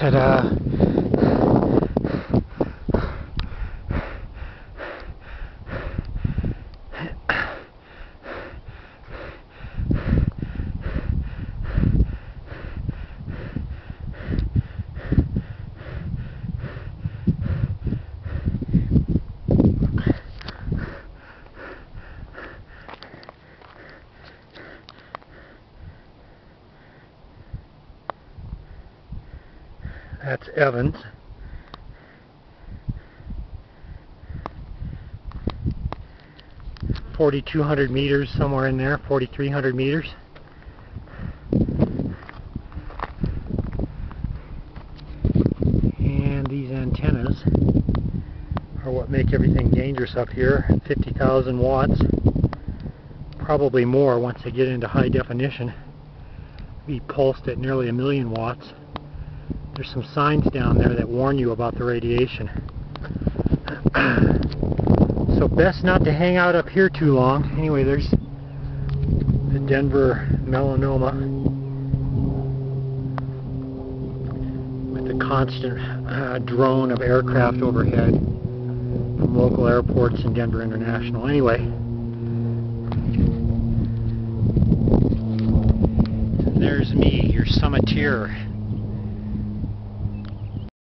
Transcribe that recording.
Ta-da! That's Evans. $4,200 somewhere in there, 4,300 meters. And these antennas are what make everything dangerous up here. 50,000 watts, probably more once they get into high definition. Be pulsed at nearly 1,000,000 watts. There's some signs down there that warn you about the radiation. So best not to hang out up here too long. Anyway, there's the Denver melanoma with the constant drone of aircraft overhead from local airports and Denver International. Anyway, there's me, your summiteer.